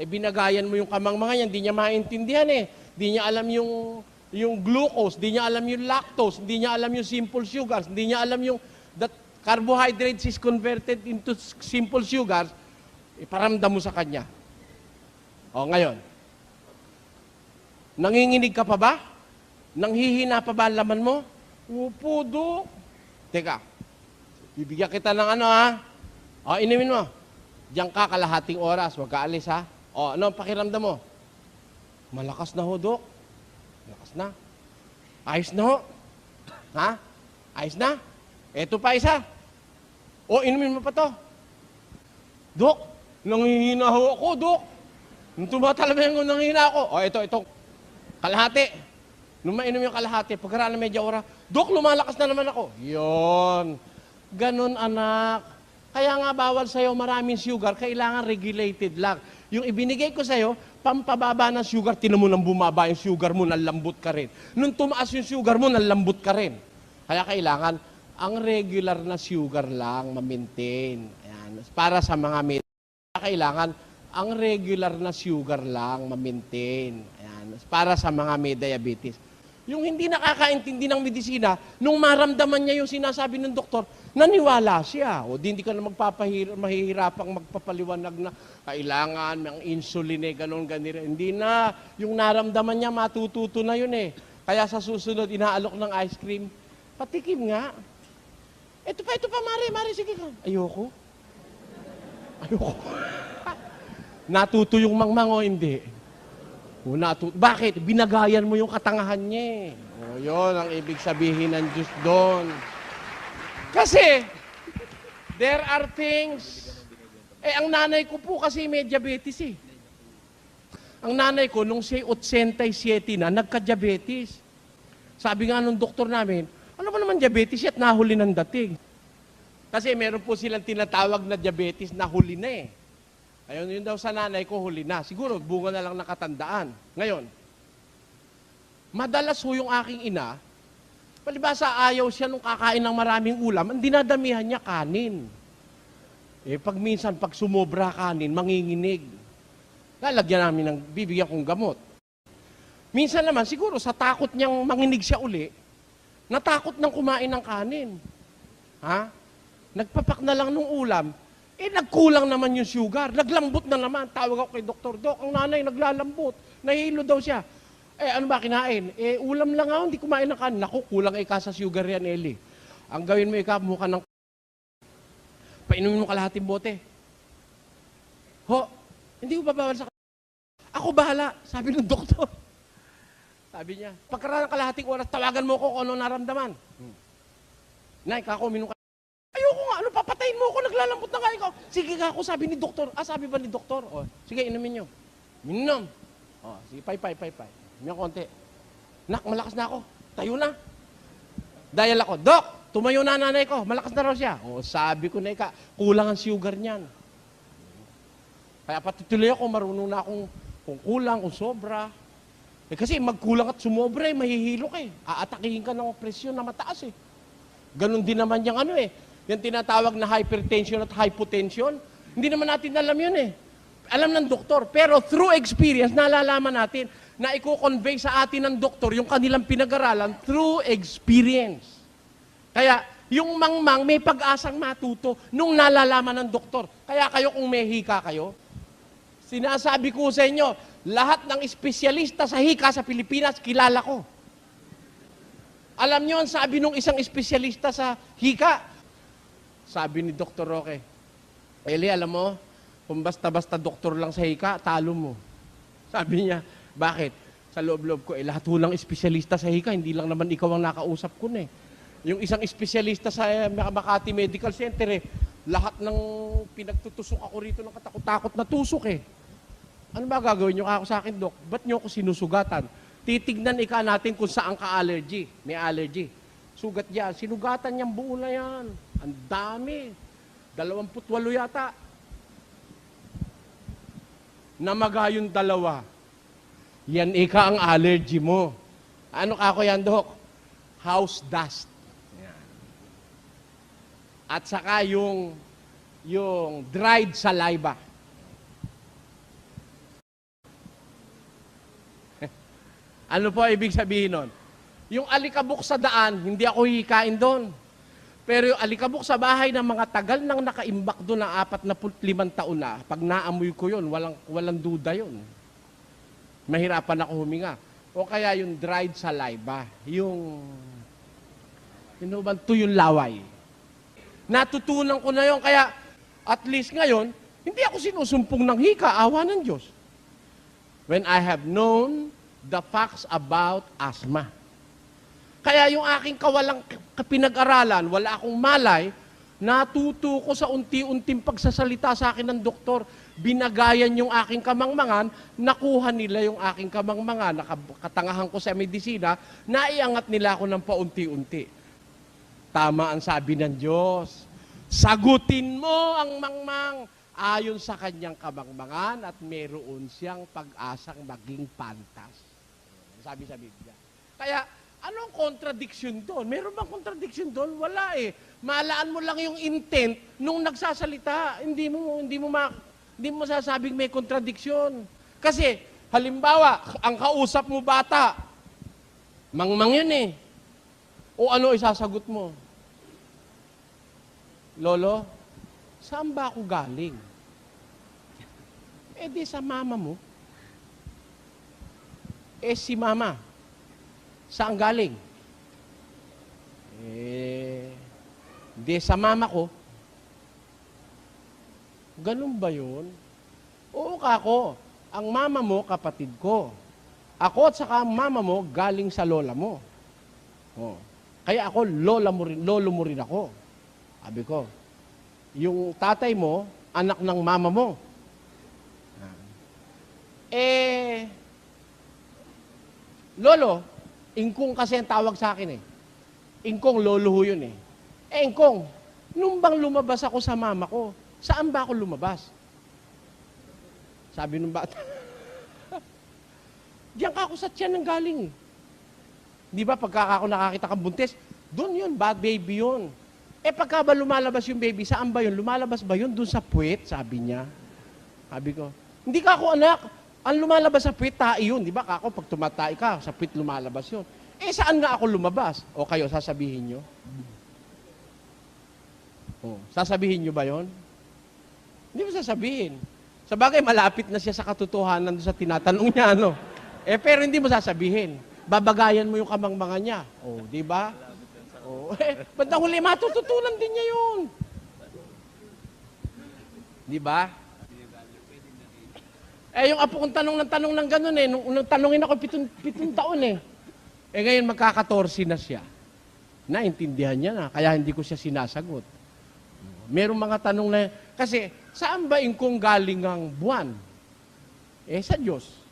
Binagayan mo yung kamangmangan yan, hindi niya maintindihan eh. Hindi niya alam yung glucose, hindi niya alam yung lactose, hindi niya alam yung simple sugars, hindi niya alam yung that carbohydrates is converted into simple sugars, iparamdam mo sa kanya. Ngayon, nanginginig ka pa ba? Nanghihina pa ba ang laman mo? Upo, Dok. Teka, bibigyan kita ng inumin mo. Diyan ka kalahating oras, huwag ka alis ha. Ano ang pakiramdam mo? Malakas na ho, Dok. Malakas na. Ayos na ho. Ha? Ayos na. Eto pa isa. Inumin mo pa to. Dok, nanghihina ho ako, Dok. Nung tumatalaban ko, nanghihina ako. Ito. Kalahati. Nung mainom yung kalahati, pagkaraan na medya ora, Dok, lumalakas na naman ako. Yon. Ganon, anak. Kaya nga bawal sa'yo maraming sugar, kailangan regulated lang. Yung ibinigay ko sa'yo, pampababa ng sugar, tinan mo nang bumaba yung sugar mo, nalambot ka rin. Nung tumaas yung sugar mo, nalambot ka rin. Kaya kailangan, ang regular na sugar lang ma-maintain. Ayan. Para sa mga may kailangan, ang regular na sugar lang ma-maintain. Ayan. Para sa mga may diabetes. Yung hindi nakakaintindi ng medisina, nung maramdaman niya yung sinasabi ng doktor, naniwala siya. Hindi ka na mahihirapang magpapaliwanag na kailangan ng insulin ganon. Hindi na. Yung naramdaman niya, matututo na yun eh. Kaya sa susunod, inaalok ng ice cream, patikim nga. Ito pa, Mare, sige ka. Ayoko. Natuto yung mangmango, hindi. Bakit? Binagayan mo yung katangahan niya. Yun ang ibig sabihin ng Diyos doon. Kasi, there are things, ang nanay ko po kasi may diabetes eh. Ang nanay ko, nung siya 87 na, nagka-diabetes. Sabi nga nung doktor namin, ano ba naman diabetes at nahuli ng dating? Kasi meron po silang tinatawag na diabetes na huli na eh. Ayun, yun daw sa nanay ko, huli na. Siguro, bunga na lang nakatandaan. Ngayon, madalas ho yung aking ina, palibasa ayaw siya nung kakain ng maraming ulam, ang dinadamihan niya kanin. Eh, pag minsan, pag sumobra kanin, manginginig. Lalagyan namin ng bibigyan kong gamot. Minsan naman, siguro sa takot niyang manginig siya uli, natakot nang kumain ng kanin. Ha? Nagpapak na lang nung ulam, eh nagkulang naman yung sugar, naglambot na naman. Tawag ako kay Dr. Doc, ang nanay naglalambot, nahilo daw siya. Eh ano ba kinain? Eh ulam lang ako, hindi kumain ng kanin. Naku, kulang ika sa sugar yan, Eli. Ang gawin mo ika, mukha ng painumin mo kalahating bote. Ho, hindi ko babawal sa ako bahala, sabi ng doktor. Sabi niya, pagkaraan ng kalahating oras, tawagan mo ko kung ano naramdaman. Nay, kako, minum ka. Ayoko nga, ano, papatayin mo ako, naglalambot na nga ikaw. Sige ka ako, sabi ni doktor. Ah, sabi ba ni doktor? O, sige, inumin nyo. Minom. O, sige, pay. Minom konti. Nak, malakas na ako. Tayo na. Dial ako, Dok, tumayo na nanay ko. Malakas na raw siya. O, sabi ko na ika, kulang ang sugar niyan. Kaya patutuloy ako, marunong na akong kung kulang, kung sobra. Eh kasi magkulang at sumobra, eh, mahihilo ka eh. Aatakihin ka ng presyon na mataas eh. Ganon din naman yung ano eh. Yung tinatawag na hypertension at hypotension. Hindi naman natin alam yun eh. Alam ng doktor. Pero through experience, nalalaman natin na i-convey sa atin ng doktor yung kanilang pinag-aralan through experience. Kaya, yung mangmang may pag-asang matuto nung nalalaman ng doktor. Kaya kayo kung may hika kayo, sinasabi ko sa inyo, lahat ng espesyalista sa hika sa Pilipinas, kilala ko. Alam niyo ang sabi nung isang espesyalista sa hika? Sabi ni Dr. Roque, Eli, alam mo, kung basta-basta doktor lang sa hika, talo mo. Sabi niya, bakit? Sa loob-loob ko, lahat hulang espesyalista sa hika, hindi lang naman ikaw ang nakausap ko na eh. Yung isang espesyalista sa Makati Medical Center, lahat ng pinagtutusok ako rito ng katakot-takot na tusok eh. Ano ba gagawin niyo ako sa akin, Dok? Ba't niyo ako sinusugatan? Titignan natin kung saan ka allergy. May allergy. Sugat yan. Sinugatan niyang buo na yan. Ang dami. 28 yata. Namaga yung dalawa. Yan ang allergy mo. Ano kako yan, Dok? House dust. Yan. At saka yung dried saliva. Ano po ibig sabihin nun? Yung alikabok sa daan, hindi ako hikain doon. Pero yung alikabok sa bahay ng mga tagal nang nakaimbak doon na 45 taon na, pag naamoy ko yun, walang duda yun. Mahirapan ako huminga. O kaya yung dried saliva, yung tuyong laway. Natutunan ko na yun, kaya at least ngayon, hindi ako sinusumpong ng hika, awa ng Diyos. When I have known the facts about asthma. Kaya yung aking kawalang pinag-aralan, wala akong malay, natuto ko sa unti-unting pagsasalita sa akin ng doktor, binagayan yung aking kamangmangan, nakuha nila yung aking kamangmangan, nakatangahan ko sa medisina, naiangat nila ako ng paunti-unti. Tama ang sabi ng Diyos. Sagutin mo ang mangmang ayon sa kanyang kamangmangan at meron siyang pag-asang maging pantas. Sabi sa Biblia. Kaya, anong contradiction doon? Meron bang contradiction doon? Wala eh. Malaan mo lang yung intent nung nagsasalita. Hindi mo masasabing may contradiction. Kasi, halimbawa, ang kausap mo bata, mangmang yun eh. O ano isasagot mo? Lolo, saan ba ako galing? Eh di sa mama mo. Eh si mama, saan galing? Eh, di sa mama ko. Ganun ba yun? Oo kako, ang mama mo kapatid ko. Ako at saka ang mama mo galing sa lola mo. Oh. Kaya ako, lolo mo rin ako. Sabi ko, yung tatay mo, anak ng mama mo. Lolo, ingkong kasi ang tawag sa akin eh. Ingkong, lolo ho yun eh. Ingkong, Nung bang lumabas ako sa mama ko, saan ba ako lumabas? Sabi nung bata, diyan ka ako sa tiyan ng galing eh. Di ba pagka ako nakakita kang buntis, doon yun, bad baby yun. Pagka ba lumalabas yung baby, saan ba yun? Lumalabas ba yun? Doon sa puwet, sabi niya. Sabi ko, hindi ka ako anak. Ang lumalabas sa puwet, tae yun. Di ba ako, pag tumatay ka, sa puwet lumalabas yun. Saan nga ako lumabas? O kayo, sasabihin nyo? Sasabihin nyo ba yun? Hindi mo sasabihin. Sa bagay, malapit na siya sa katotohanan sa tinatanong niya, no? Pero hindi mo sasabihin. Babagayan mo yung kamangmangan niya. Di ba? Bandang huli, matututunan din niya yun. Di ba? Yung apo kong tanong ng ganun eh. Nung tanongin ako, 7 taon eh. Ngayon magkaka-14 na siya. Naintindihan niya na, kaya hindi ko siya sinasagot. Merong mga tanong na, kasi saan ba kung galing ang buwan? Sa Diyos.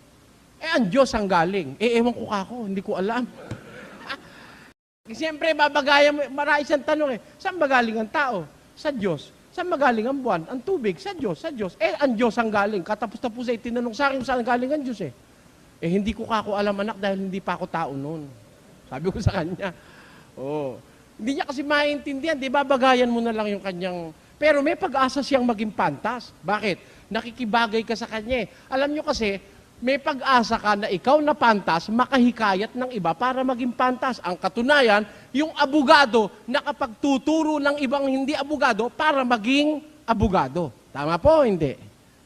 Ang Diyos ang galing. Ewan ko kako, hindi ko alam. Siyempre, babagayan mo, marami siyang tanong saan ba galing ang tao? Sa Diyos. Saan ba galing ang buwan? Ang tubig, sa Diyos, sa Diyos. Ang Diyos ang galing. Katapos-tapos tinanong sa akin saan galing ang Diyos hindi ko kako alam anak dahil hindi pa ako tao noon. Sabi ko sa kanya. Hindi niya kasi maintindihan, di ba? Bagayan mo na lang yung kanyang... Pero may pag-asa siyang maging pantas. Bakit? Nakikibagay ka sa kanya. Alam niyo kasi, may pag-asa ka na ikaw na pantas, makahikayat ng iba para maging pantas. Ang katunayan, yung abogado nakapagtuturo ng ibang hindi abogado para maging abogado. Tama po, hindi?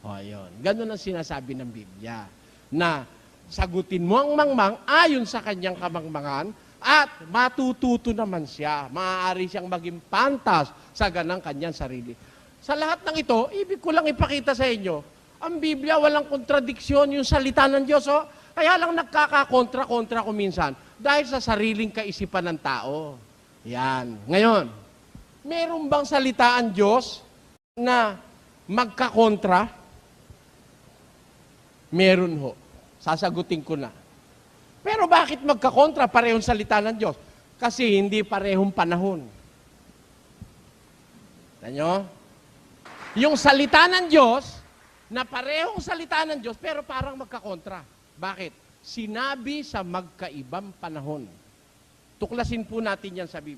Yun. Ganun ang sinasabi ng Biblia. Na sagutin mo ang mangmang ayon sa kanyang kamangmangan at matututo naman siya. Maaari siyang maging pantas sa ganang kanyang sarili. Sa lahat ng ito, ibig ko lang ipakita sa inyo, ang Biblia walang kontradiksyon yung salita ng Diyos. Kaya lang nagkakakontra-kontra ko minsan dahil sa sariling kaisipan ng tao. Yan. Ngayon, meron bang salita ang Diyos na magkakontra? Meron ho. Sasagutin ko na. Pero bakit magkakontra parehong salita ng Diyos? Kasi hindi parehong panahon. Tanyo? Yung salita ng Diyos, na parehong salita ng Diyos, pero parang magkakontra. Bakit? Sinabi sa magkaibang panahon. Tuklasin po natin yan sa Biblia.